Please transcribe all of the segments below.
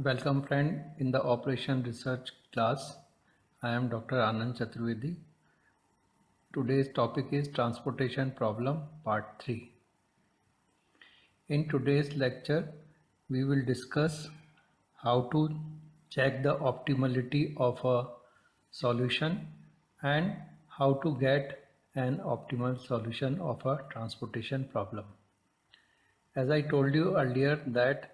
Welcome friend in the Operation Research class. I am Dr. Anand Chaturvedi. Today's topic is Transportation Problem Part 3. In today's lecture, we will discuss how to check the optimality of a solution and how to get an optimal solution of a transportation problem. As I told you earlier that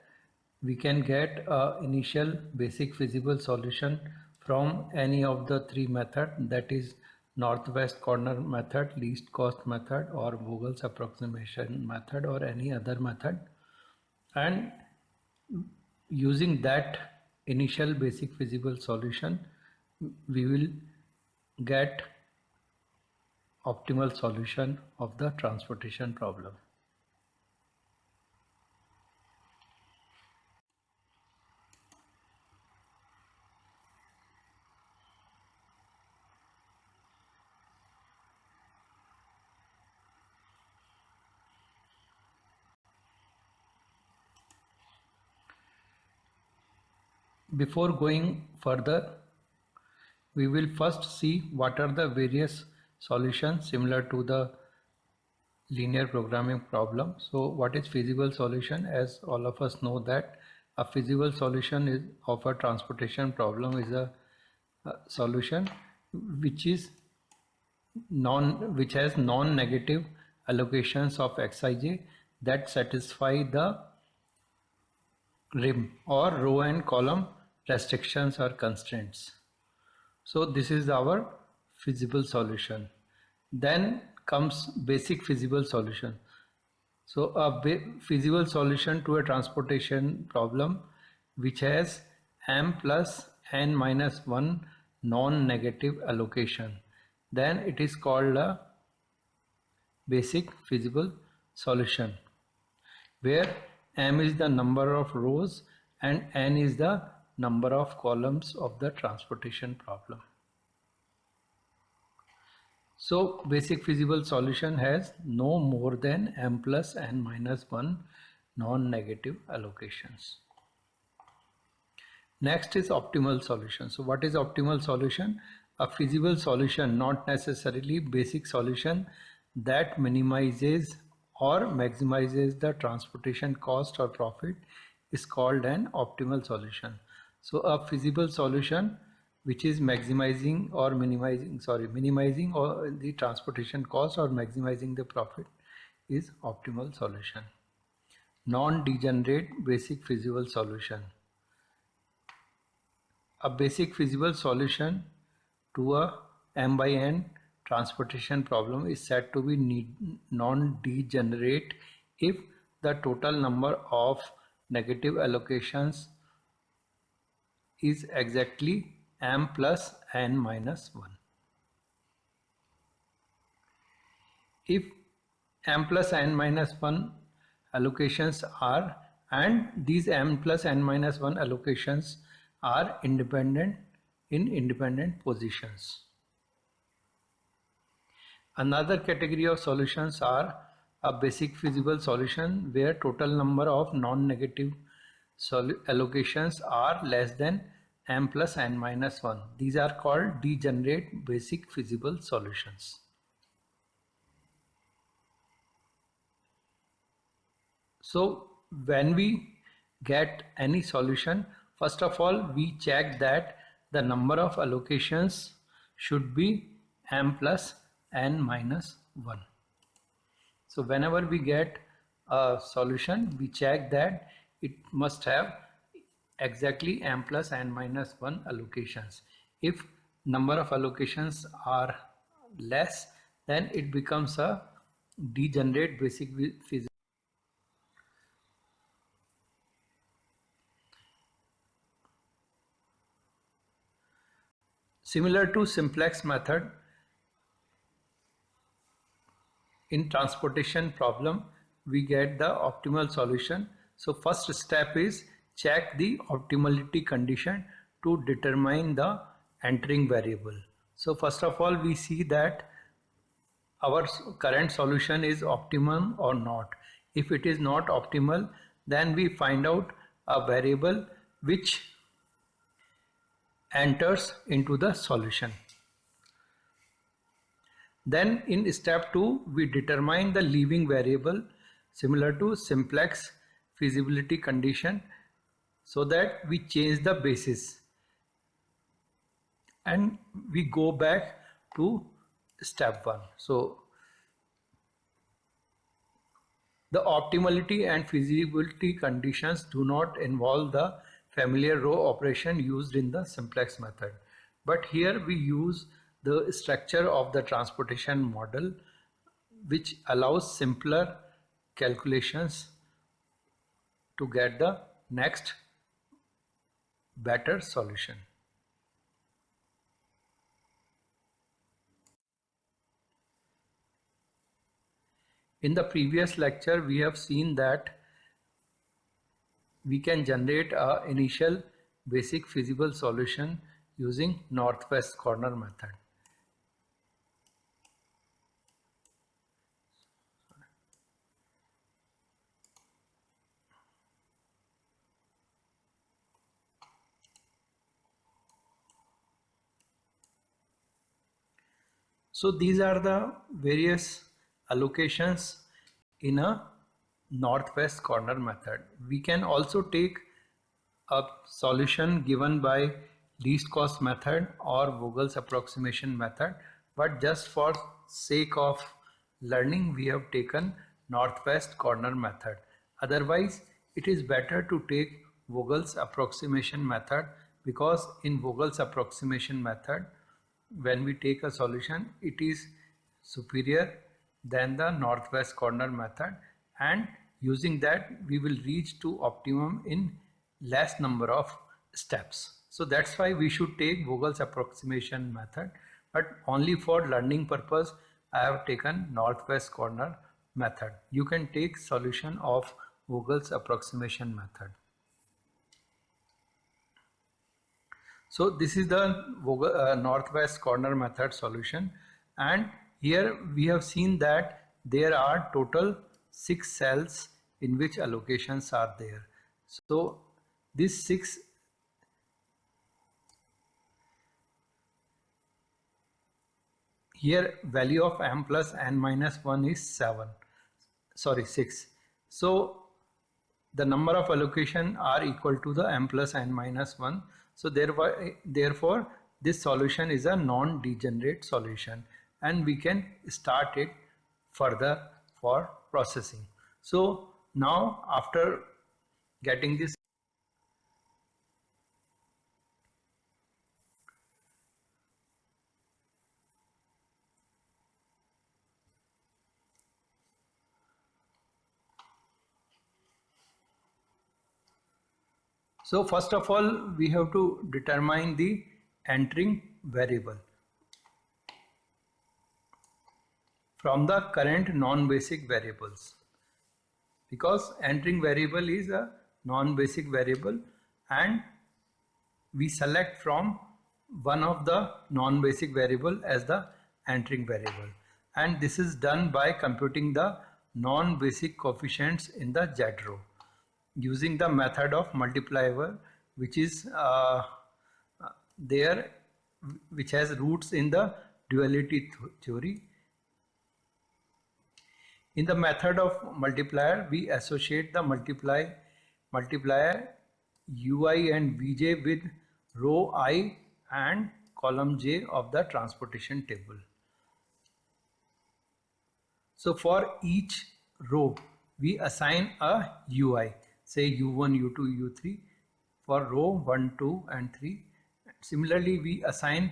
we can get a initial basic feasible solution from any of the three methods, that is northwest corner method, least cost method, or Vogel's approximation method, or any other method. And using that initial basic feasible solution, we will get optimal solution of the transportation problem. Before going further, we will first see what are the various solutions similar to the linear programming problem. So what is feasible solution? As all of us know that a feasible solution is of a transportation problem is a solution which has non-negative allocations of Xij that satisfy the rim or row and column restrictions or constraints. So this is our feasible solution. Then comes basic feasible solution. So a feasible solution to a transportation problem which has m plus n minus 1 non-negative allocation, then it is called a basic feasible solution, where m is the number of rows and n is the number of columns of the transportation problem. So basic feasible solution has no more than m plus n minus 1 non-negative allocations. Next is optimal solution. So what is optimal solution? A feasible solution, not necessarily basic solution, that minimizes or maximizes the transportation cost or profit is called an optimal solution. So a feasible solution which is minimizing or the transportation cost or maximizing the profit is optimal solution. Non-degenerate basic feasible solution. A basic feasible solution to a m by n transportation problem is said to be non-degenerate if the total number of negative allocations is exactly m plus n minus 1. If m plus n minus 1 allocations are, and these m plus n minus 1 allocations are independent in independent positions. Another category of solutions are a basic feasible solution where total number of non-negative allocations are less than m plus n minus 1. These are called degenerate basic feasible solutions. So when we get any solution, first of all we check that the number of allocations should be m plus n minus 1. So whenever we get a solution, we check that it must have exactly m plus n minus 1 allocations. If number of allocations are less, then it becomes a degenerate basic feasible. Similar to simplex method, in transportation problem we get the optimal solution. So first step is check the optimality condition to determine the entering variable. So first of all we see that our current solution is optimum or not. If it is not optimal, then we find out a variable which enters into the solution. Then in step 2 we determine the leaving variable similar to simplex feasibility condition, so that we change the basis and we go back to step 1. So the optimality and feasibility conditions do not involve the familiar row operation used in the simplex method, but here we use the structure of the transportation model, which allows simpler calculations to get the next better solution. In the previous lecture, we have seen that we can generate an initial basic feasible solution using northwest corner method. So these are the various allocations in a northwest corner method. We can also take a solution given by least cost method or Vogel's approximation method, but just for sake of learning we have taken northwest corner method. Otherwise it is better to take Vogel's approximation method, because in Vogel's approximation method when we take a solution it is superior than the northwest corner method, and using that we will reach to optimum in less number of steps. So that's why we should take Vogel's approximation method, but only for learning purpose I have taken northwest corner method. You can take solution of Vogel's approximation method. So this is the northwest corner method solution, and here we have seen that there are total 6 cells in which allocations are there. So these 6 here value of m plus n minus 1 is 6. So the number of allocation are equal to the m plus n minus 1. So therefore this solution is a non-degenerate solution, and we can start it further for processing. So now after getting this, so first of all we have to determine the entering variable from the current non-basic variables, because entering variable is a non-basic variable and we select from one of the non-basic variable as the entering variable, and this is done by computing the non-basic coefficients in the Z row using the method of multiplier, which is there, which has roots in the duality theory. In the method of multiplier, we associate the multiplier ui and vj with row I and column j of the transportation table. So for each row we assign a ui, say u1, u2, u3 for row 1, 2 and 3. Similarly we assign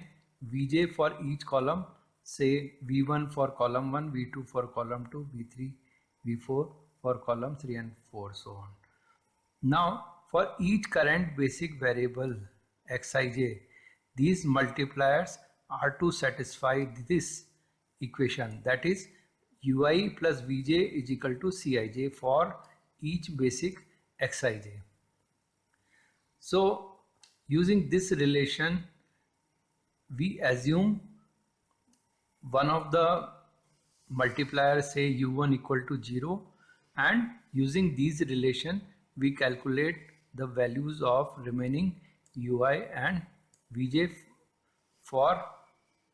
vj for each column, say v1 for column 1, v2 for column 2, v3, v4 for column 3 and 4, so on. Now for each current basic variable xij, these multipliers are to satisfy this equation, that is ui plus vj is equal to cij for each basic xij. So using this relation we assume one of the multipliers, say u1 equal to 0, and using these relation we calculate the values of remaining ui and vj for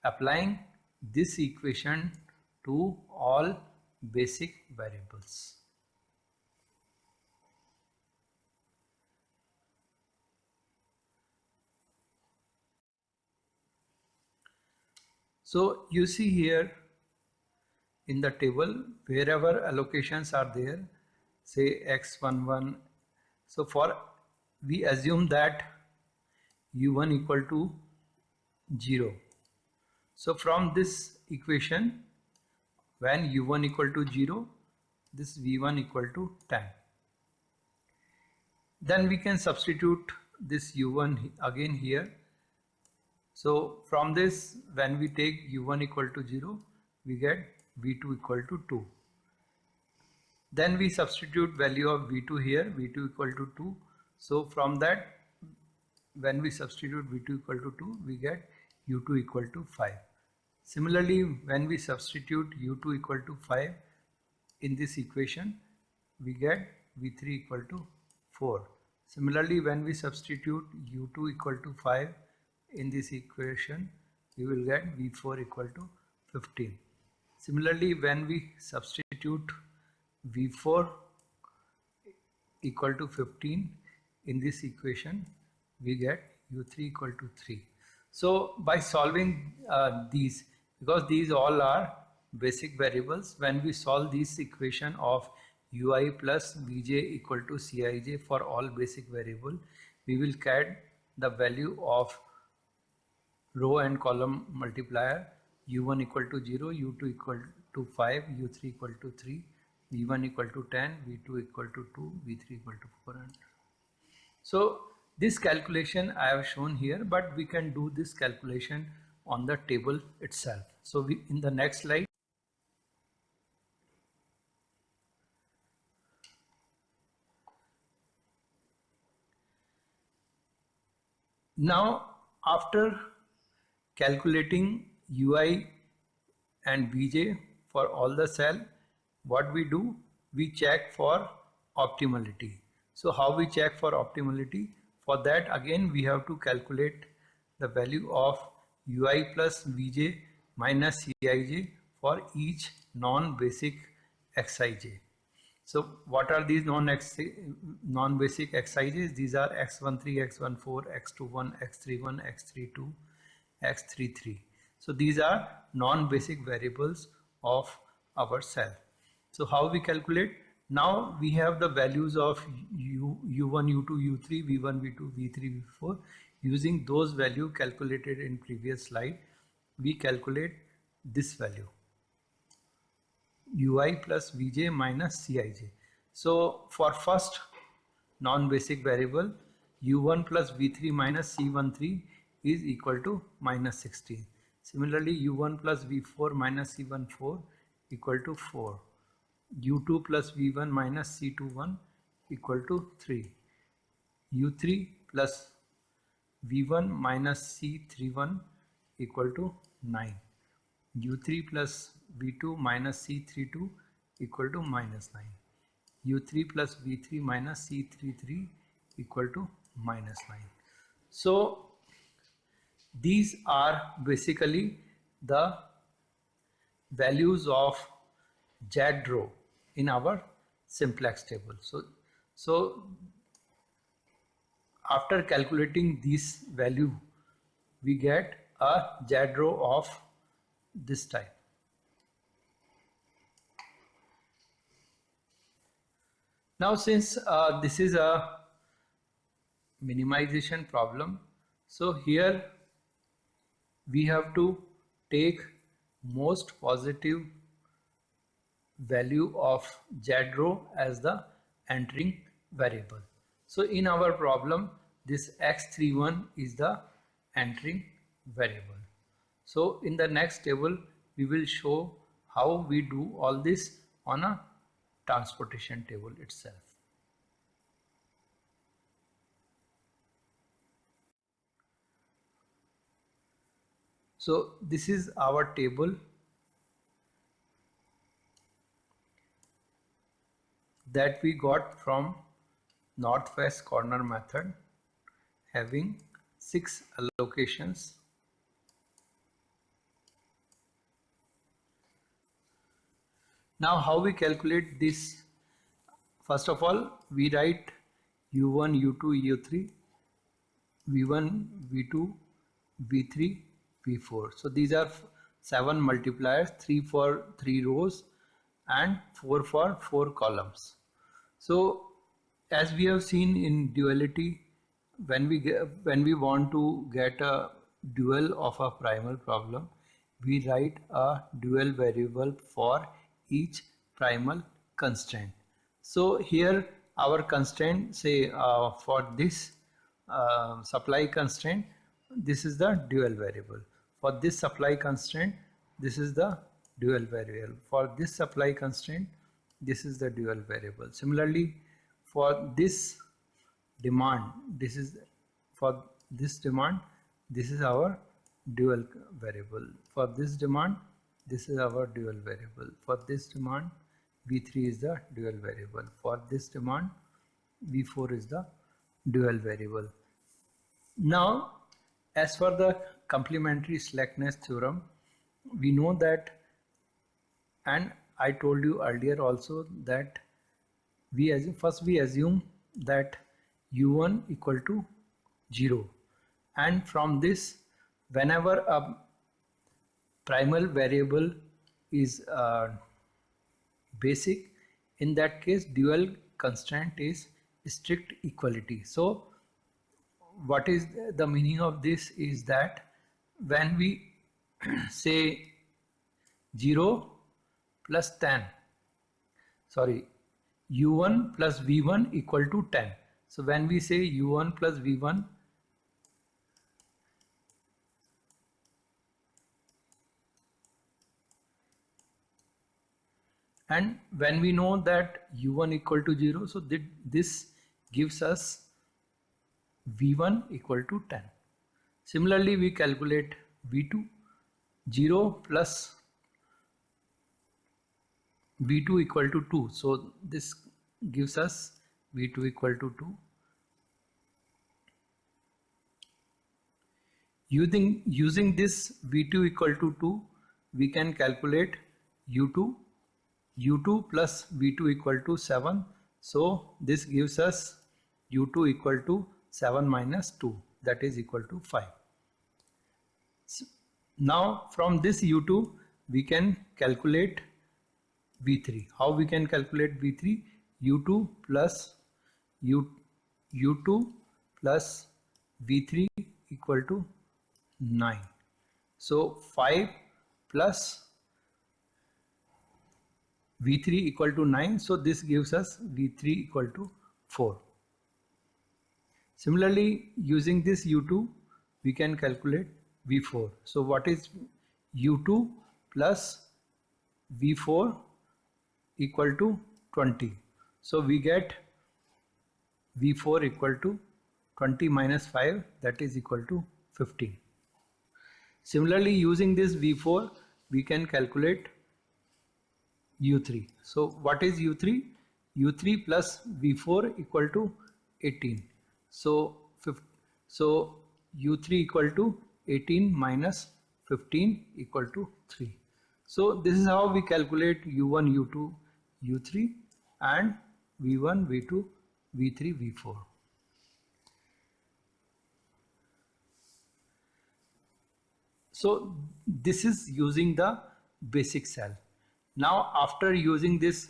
applying this equation to all basic variables. So you see here in the table, wherever allocations are there, say x11, so we assume that u1 equal to 0. So from this equation, when u1 equal to 0, this v1 equal to 10. Then we can substitute this u1 again here. So from this, when we take u1 equal to 0, we get v2 equal to 2. Then we substitute value of v2 here, v2 equal to 2. So from that, when we substitute v2 equal to 2, we get u2 equal to 5. Similarly, when we substitute u2 equal to 5 in this equation, we get v3 equal to 4. Similarly, when we substitute u2 equal to 5 in this equation, we will get v4 equal to 15. Similarly, when we substitute v4 equal to 15 in this equation, we get u3 equal to 3. So by solving these, because these all are basic variables, when we solve this equation of ui plus vj equal to cij for all basic variable, we will get the value of row and column multiplier u1 equal to 0, u2 equal to 5, u3 equal to 3, v1 equal to 10, v2 equal to 2, v3 equal to 4. So this calculation I have shown here, but we can do this calculation on the table itself. So in the next slide, now after calculating ui and vj for all the cell, what we do, we check for optimality. So how we check for optimality? For that, again we have to calculate the value of ui plus vj minus cij for each non-basic xij. So what are these non-basic xij's? These are x13, x14, x21, x31, x32, x33. So these are non-basic variables of our cell. So how we calculate? Now we have the values of u1, u2, u3, v1, v2, v3, v4. Using those values calculated in previous slide, we calculate this value ui plus vj minus cij. So for first non-basic variable, u1 plus v3 minus c13 is equal to minus 16. Similarly, u1 plus v4 minus c14 equal to 4. u2 plus v1 minus c21 equal to 3. u3 plus v1 minus c31 equal to 9. u3 plus v2 minus c32 equal to minus 9. u3 plus v3 minus c33 equal to minus 9. So these are basically the values of Z row in our simplex table. So after calculating this value, we get a Z row of this type. Now since this is a minimization problem, so here we have to take most positive value of Z row as the entering variable. So in our problem, this x31 is the entering variable. So in the next table, we will show how we do all this on a transportation table itself. So this is our table that we got from northwest corner method having 6 allocations. Now how we calculate this? First of all, we write u1, u2, u3, v1, v2, v3, v4. So these are 7 multipliers, 3 for 3 rows and 4 for 4 columns. So as we have seen in duality, when we want to get a dual of a primal problem, we write a dual variable for each primal constraint. So here our constraint, say for this supply constraint, this is the dual variable. For this supply constraint, this is the dual variable. For this supply constraint, this is the dual variable. Similarly, for this demand, this is for this demand, this is our dual variable. For this demand, this is our dual variable. For this demand, v3 is the dual variable. For this demand, v4 is the dual variable. Now, as for the complementary slackness theorem, we know that, and I told you earlier also, that we assume that u1 equal to 0, and from this, whenever a primal variable is basic, in that case dual constraint is strict equality. So what is the meaning of this is that when we say 0 plus 10, sorry, u1 plus v1 equal to 10. So when we say u1 plus v1 and when we know that u1 equal to 0, so this gives us v1 equal to 10. Similarly, we calculate v2, 0 plus v2 equal to 2. So this gives us v2 equal to 2. Using this v2 equal to 2, we can calculate u2 plus v2 equal to 7. So this gives us u2 equal to 7 minus 2, that is equal to 5. Now from this u2 we can calculate v3. How we can calculate v3? u2 plus u2 plus v3 equal to 9. So 5 plus v3 equal to 9. So this gives us v3 equal to 4. Similarly, using this u2, we can calculate v4. So what is u2 plus v4 equal to 20. So we get v4 equal to 20 minus 5, that is equal to 15. Similarly, using this v4, we can calculate u3. So what is u3? u3 plus v4 equal to 18. So u3 equal to 18 minus 15 equal to 3. So this is how we calculate u1, u2, u3 and v1, v2, v3, v4. So this is using the basic cell. Now after using this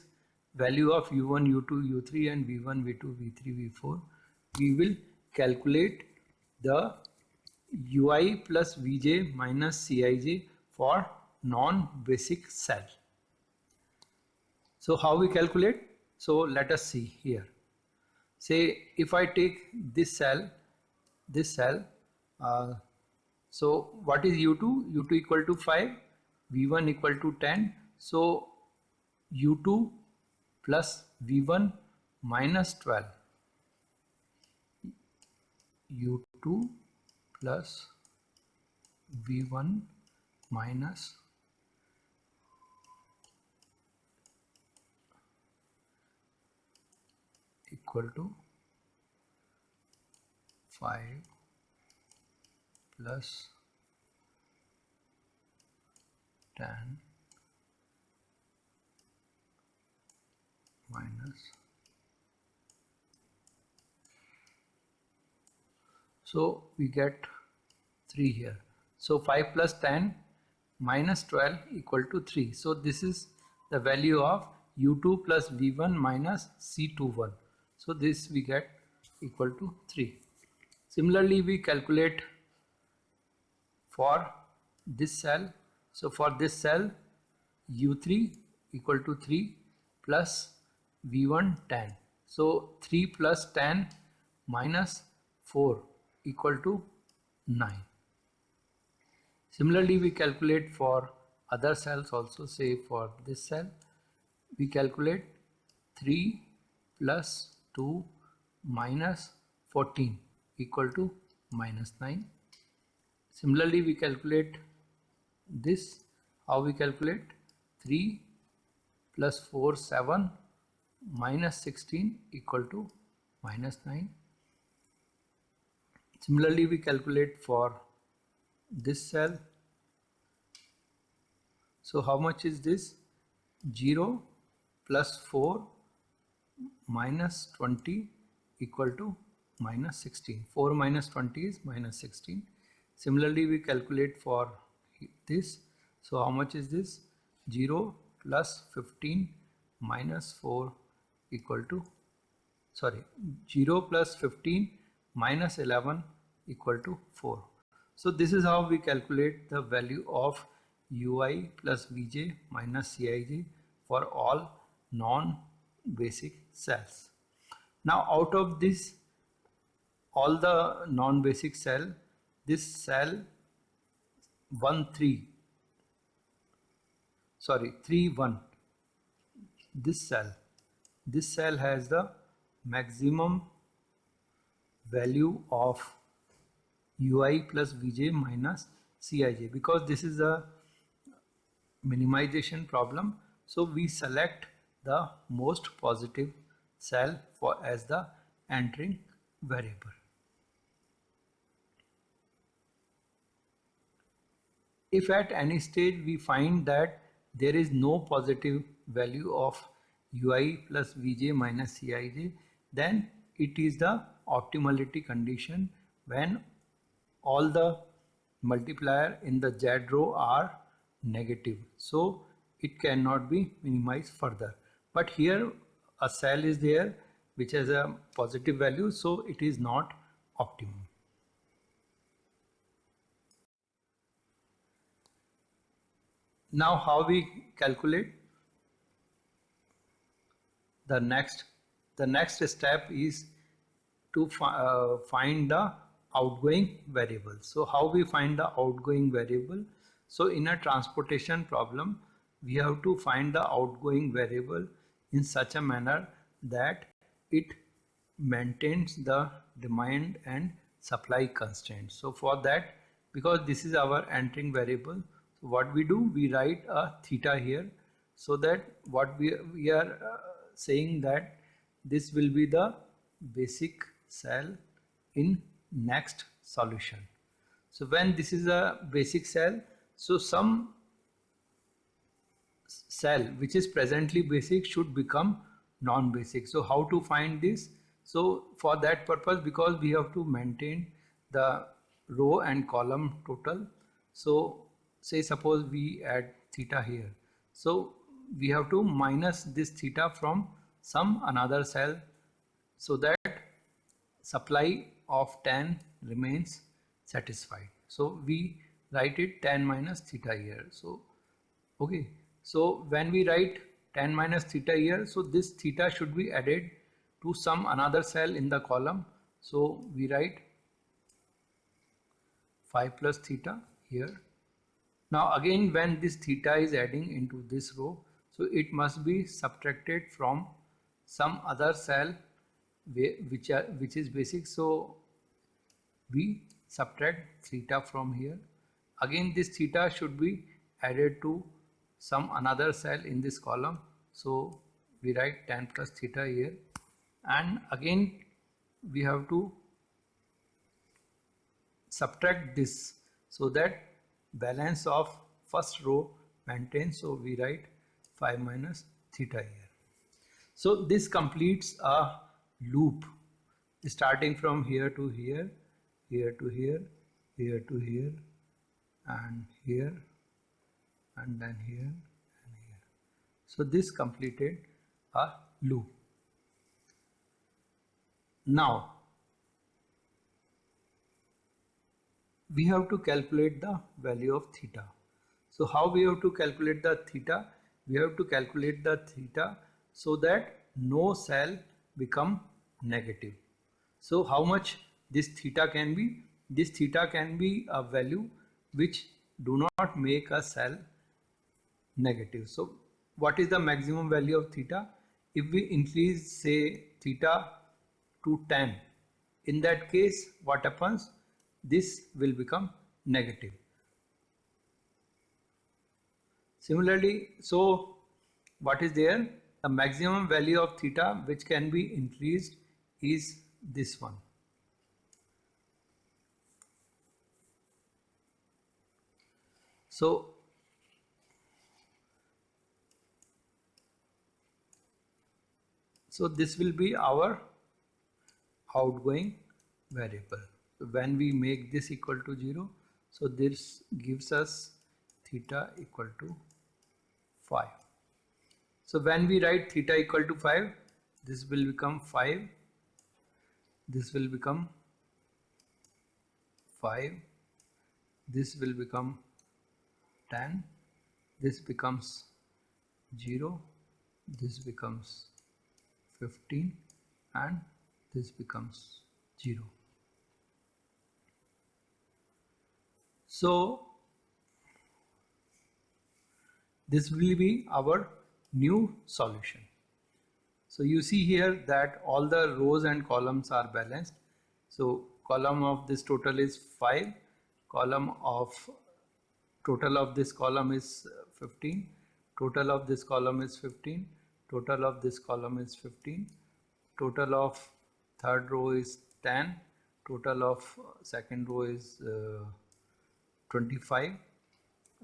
value of u1, u2, u3 and v1, v2, v3, v4, we will calculate the ui plus vj minus cij for non-basic cell. So how we calculate? So let us see here. Say if I take this cell, so what is u2? u2 equal to 5, v1 equal to 10. So u2 plus v1 minus 12. u2 plus v1 minus equal to 5 plus 10 minus, so we get 3 here. So 5 plus 10 minus 12 equal to 3. So this is the value of u2 plus v1 minus c21. So this we get equal to 3. Similarly, we calculate for this cell. So for this cell, u3 equal to 3 plus v1 10. So 3 plus 10 minus 4 equal to 9. Similarly, we calculate for other cells also. Say for this cell, we calculate 3 plus 2 minus 14 equal to minus 9. Similarly, we calculate this. How we calculate? 3 plus 4 7 minus 16 equal to minus 9. Similarly, we calculate for this cell. So how much is this? 0 plus 4 minus 20 equal to minus 16. 4 minus 20 is minus 16. Similarly, we calculate for this. So how much is this? 0 plus 15 minus 4 equal to, 0 plus 15 minus 11 equal to 4. So this is how we calculate the value of ui plus vj minus cij for all non-basic cells. Now out of this, all the non-basic cell, this cell 3 1, this cell has the maximum value of ui plus vj minus cij, because this is a minimization problem. So we select the most positive cell for as the entering variable. If at any stage we find that there is no positive value of ui plus vj minus cij, then it is the optimality condition when all the multiplier in the z row are negative. So it cannot be minimized further. But here a cell is there which has a positive value, so it is not optimum. Now how we calculate? The next step is to find the outgoing variable. So how we find the outgoing variable? So in a transportation problem, we have to find the outgoing variable in such a manner that it maintains the demand and supply constraints. So for that, because this is our entering variable, so what we do, we write a theta here, so that what we are saying that this will be the basic cell in next solution. So when this is a basic cell, so some cell which is presently basic should become non-basic. So how to find this? So for that purpose, because we have to maintain the row and column total, so say suppose we add theta here, so we have to minus this theta from some another cell, so that supply of 10 remains satisfied. So we write it 10 minus theta here. So okay, so when we write 10 minus theta here, so this theta should be added to some another cell in the column. So we write 5 plus theta here. Now again, when this theta is adding into this row, so it must be subtracted from some other cell which is basic. So we subtract theta from here. Again, this theta should be added to some another cell in this column. So we write 10 plus theta here, and again we have to subtract this so that balance of first row maintains. So we write 5 minus theta here. So this completes a loop starting from here to here, here to here, here to here, and here, and then here and here. So this completed a loop. Now we have to calculate the value of theta. So how we have to calculate the theta? We have to calculate the theta so that no cell become negative. So how much this theta can be? This theta can be a value which do not make a cell negative. So what is the maximum value of theta? If we increase say theta to 10, in that case what happens? This will become negative. Similarly, so what is there? The maximum value of theta which can be increased is this one. So this will be our outgoing variable. So when we make this equal to 0, so this gives us theta equal to 5. So when we write theta equal to 5, this will become 5, this will become 5, this will become 10, this becomes 0, this becomes 15, and this becomes 0. So this will be our new solution. So you see here that all the rows and columns are balanced. So column of this total is 5, column of total of this column is 15, total of this column is 15, total of this column is 15, total of third row is 10, total of second row is 25,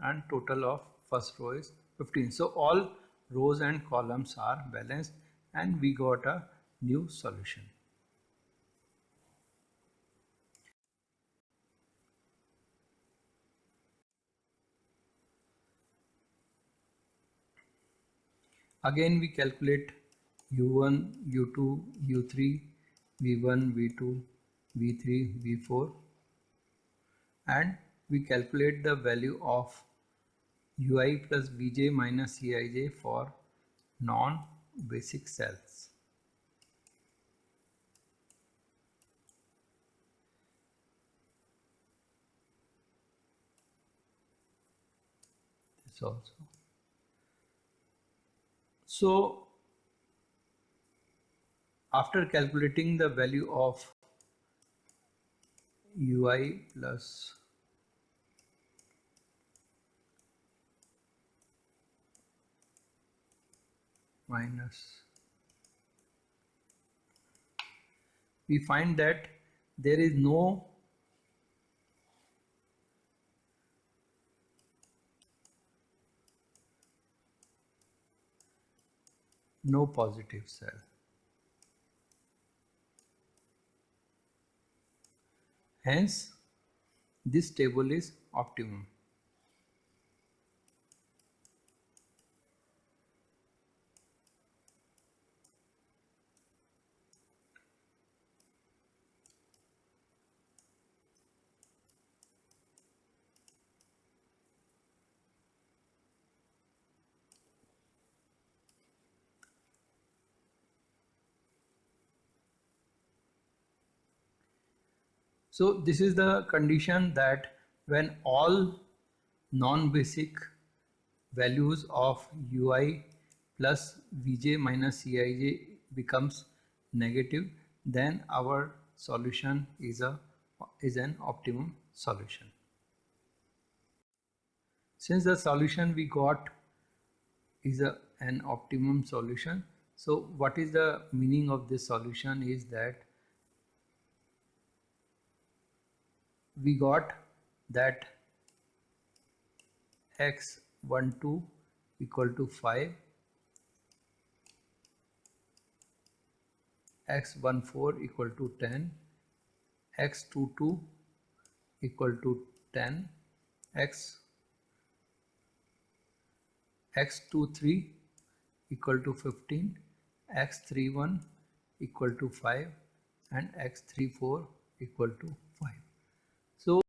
and total of first row is 15. So all rows and columns are balanced and we got a new solution. Again we calculate u1, u2, u3, v1, v2, v3, v4, and we calculate the value of ui plus vj minus cij for non-basic cells. This also. So after calculating the value of ui plus minus, we find that there is no positive cell. Hence, this table is optimum. So this is the condition that when all non-basic values of ui plus vj minus cij becomes negative, then our solution is an optimum solution. Since the solution we got is an optimum solution, so what is the meaning of this solution is that we got that x12 equal to 5, x14 equal to 10, x22 equal to 10, x23 equal to 15, x31 equal to 5, and x34 equal to 5. So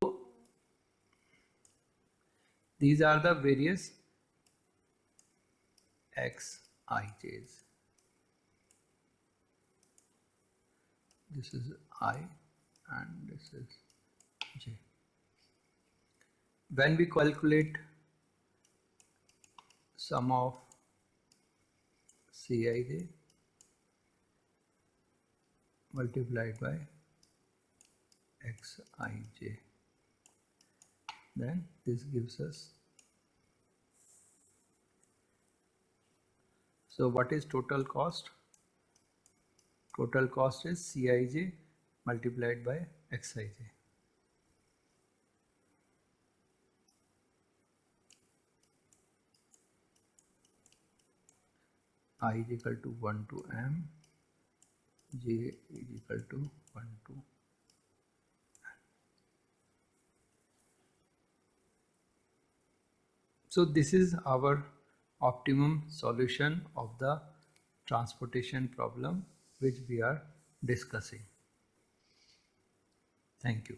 these are the various xij's. This is I and this is j. When we calculate sum of Cij multiplied by xij, then this gives us, so what is total cost? Total cost is Cij multiplied by xij. I is equal to 1 to m, j is equal to 1 to n. So this is our optimum solution of the transportation problem which we are discussing. Thank you.